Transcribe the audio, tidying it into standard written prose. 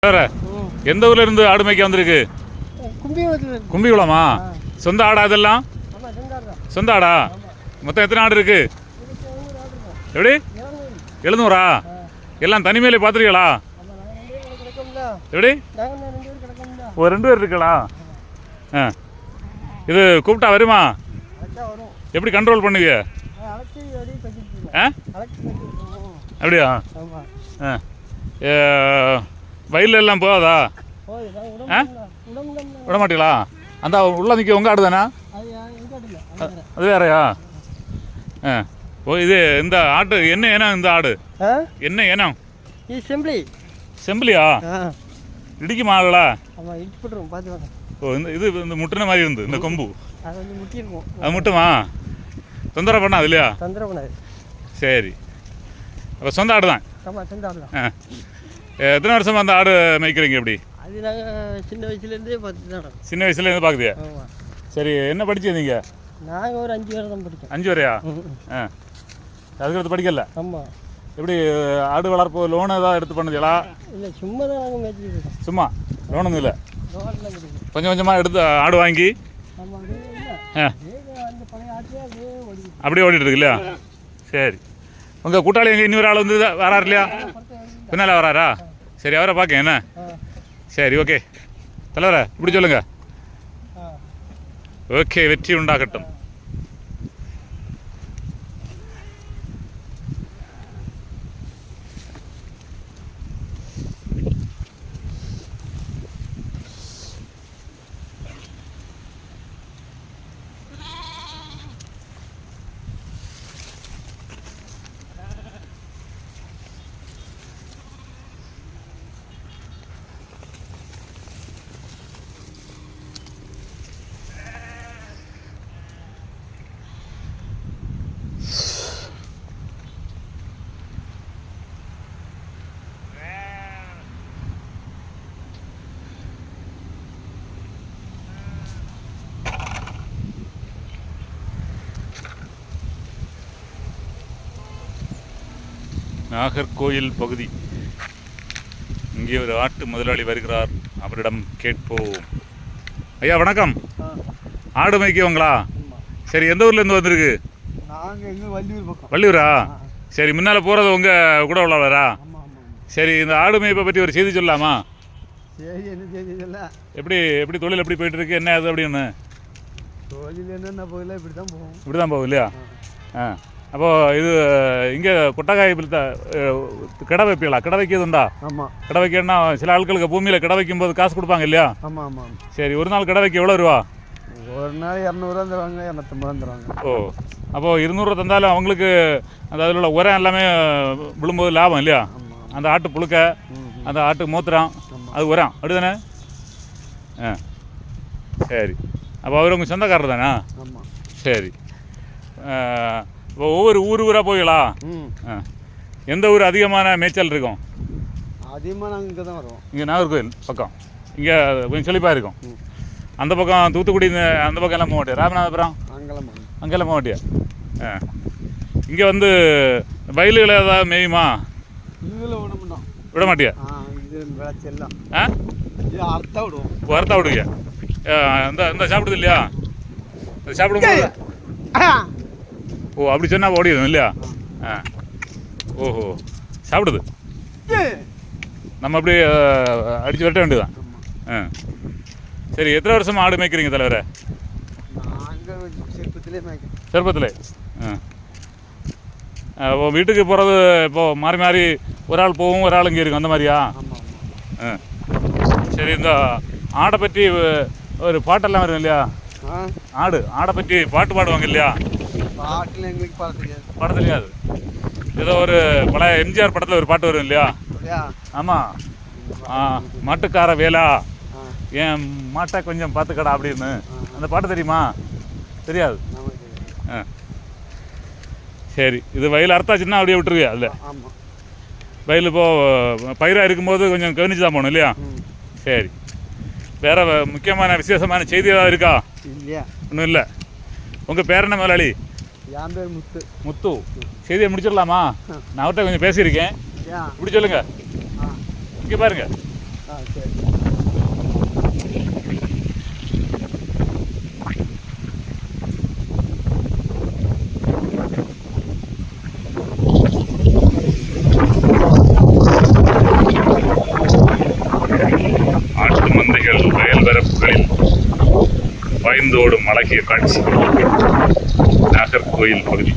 எந்த ஊர்ல இருந்து ஆடு மேய்க்க வந்திருக்கு? கும்பிகுளமா? சொந்த ஆடா அதெல்லாம்? சொந்த ஆடா? மொத்தம் எத்தனை ஆடு இருக்கு? எப்படி 700? எல்லாம் தனிமையில பாத்துருக்கீங்களா? எப்படி ஒரு 2 பேர் இருக்கலா? இது கூப்பிட்டா வருமா? எப்படி கண்ட்ரோல் பண்ணுவீங்க? அப்படியா? வயலில் எல்லாம் போகாதா? விட மாட்டீங்களா? அந்த உள்ள நிற்க உங்கள் ஆடு தானே? அது வேறையா? ஓ, இது இந்த ஆட்டு என்ன இனம்? இந்த ஆடு என்ன இனம்? செம்பிளியா? இடிக்குமா ஆளா? ஓ, இது இந்த முட்டின மாதிரி இருந்து இந்த கொம்பு அது முட்டுமா? தொந்தரவு பண்ணாது இல்லையா? சரி, அப்போ சொந்த ஆடு தான். எத்தனை வருஷமா அந்த ஆடு மேய்க்கிறீங்க? எப்படி சின்ன வயசுலேருந்தே பார்த்து சின்ன வயசுலேருந்து பார்க்குதியா? சரி, என்ன படிச்சிருந்தீங்க? நாங்கள் ஒரு 5 வரை தான் படித்தோம். 5 வரையா? அதுக்கடுத்து படிக்கல? ஆமாம். எப்படி ஆடு வளர்ப்பு லோன் ஏதாவது எடுத்து பண்ணுதீங்களா? இல்லை, சும்மா தான் நாங்கள் மேய்ச்சிருக்கோம். சும்மா லோன் ஒன்றும் இல்லை, கொஞ்சம் கொஞ்சமாக எடுத்து ஆடு வாங்கி அப்படியே ஓடிட்டு இருக்கு இல்லையா? சரி, உங்கள் கூட்டாளி எங்கே இன்னொரு ஆள் வந்து வராரு இல்லையா? பின்னால் வராரா? சரி, அவரை பார்க்க என்ன? சரி, ஓகே தலைவரை இப்படி சொல்லுங்க. ஓகே, வெற்றி உண்டாகட்டும். நாகர்கோயில் பகுதி. இங்கே ஒரு ஆட்டு முதலாளி வருகிறார், அவரிடம் கேட்போம். ஐயா வணக்கம். ஆடு மேய்க்கவங்களா? சரி, எந்த ஊர்லேருந்து வந்திருக்கு? வள்ளியூரா? சரி, முன்னால் போகிறது உங்கள் கூட உள்ளவரா? சரி, இந்த ஆடு மேய்ப்பை பற்றி ஒரு செய்தி சொல்லலாமா? எப்படி எப்படி தொழில் எப்படி போயிட்டு இருக்கு, என்ன அது அப்படின்னு? இப்படி தான் போகும் இல்லையா? அப்போது இது இங்கே கொட்டகாய் கிடை வைப்பீங்களா? கிடை வைக்கிறதுண்டா? ஆமாம். கிடை வைக்கணும்னா சில ஆட்களுக்கு பூமியில் கிடை வைக்கும்போது காசு கொடுப்பாங்க இல்லையா? ஆமாம் ஆமாம். சரி, ஒரு நாள் கிடை வைக்க எவ்வளோ ரூபா? ஒரு நாள் 200 தருவாங்க, 250 தருவாங்க. ஓ, அப்போது 200 தந்தாலும் அவங்களுக்கு அந்த அதில் உள்ள உரம் எல்லாமே விழும்போது லாபம் இல்லையா? அந்த ஆட்டு புழுக்க, அந்த ஆட்டு மூத்திரம், அது உரம் அப்படி தானே? சரி, அப்போ அவர் உங்கள் சொந்தக்காரர் தானே? ஆமாம். சரி, இப்போ ஒவ்வொரு ஊராக போய்களா? எந்த ஊர் அதிகமான மேய்ச்சல் இருக்கும்? அதிகமாக நாங்கள் இங்கே தான் வருவோம். இங்கே நாகர்கோயில் பக்கம் இங்கே கொஞ்சம் செழிப்பாக இருக்கும். அந்த பக்கம் தூத்துக்குடி அந்த பக்கம் எல்லாம் போக மாட்டியா? ராமநாதபுரம் அங்கெல்லாம் போக மாட்டியா? இங்கே வந்து வயலுகளை ஏதாவது மேயுமா? விட மாட்டியா? அறுத்தா விடுவியா? இந்த சாப்பிடுது இல்லையா? சாப்பிடும்போது ஓ, அப்படி சொன்னால் ஓடிடும் இல்லையா? ஓஹோ, சாப்பிடுது. நம்ம அப்படி அடித்து விரட்ட வேண்டியதான். சரி, எத்தனை வருஷமாக ஆடு மேய்க்கிறீங்க தலைவரை? செருப்பத்திலே. வீட்டுக்கு போகிறது இப்போது மாறி மாறி ஒரு ஆள் போகும், ஒரு ஆள் இங்கே இருக்கும், அந்த மாதிரியா? சரி, இந்த ஆடை பற்றி ஒரு பாட்டெல்லாம் வரும் இல்லையா? ஆடை பற்றி பாட்டு பாடுவாங்க இல்லையா? பாட தெரியாது. ஏதோ ஒரு பழைய எம்ஜிஆர் படத்தில் ஒரு பாட்டு வரும் இல்லையா? ஆமாம், மாட்டுக்கார வேலா என் மாட்டை கொஞ்சம் பார்த்துக்கடா அப்படின்னு. அந்த பாட்டு தெரியுமா? தெரியாது. சரி, இது வயல் அறுத்தாச்சுன்னா அப்படியே விட்டுருவியா? அதில் வயல் இப்போது பயிராக இருக்கும்போது கொஞ்சம் கவனிச்சு தான் போகணும் இல்லையா? சரி, வேறு முக்கியமான விசேஷமான செய்தி ஏதாவது இருக்கா? ஒன்றும் இல்லை. உங்கள் பேர் என்ன முதலாளி? என் பேர் முத்து. முத்து, செய்தியை முடிச்சிடலாமா? நான் அவர்கிட்ட கொஞ்சம் பேசியிருக்கேன். இப்படி சொல்லுங்க, இங்கே பாருங்க. ஆ சரி. ஆட்டு மந்தைகள் வயல் வரப்புகளில் பாய்ந்தோடும் அழகிய காட்சி நாகர்கோயில் பகுதி.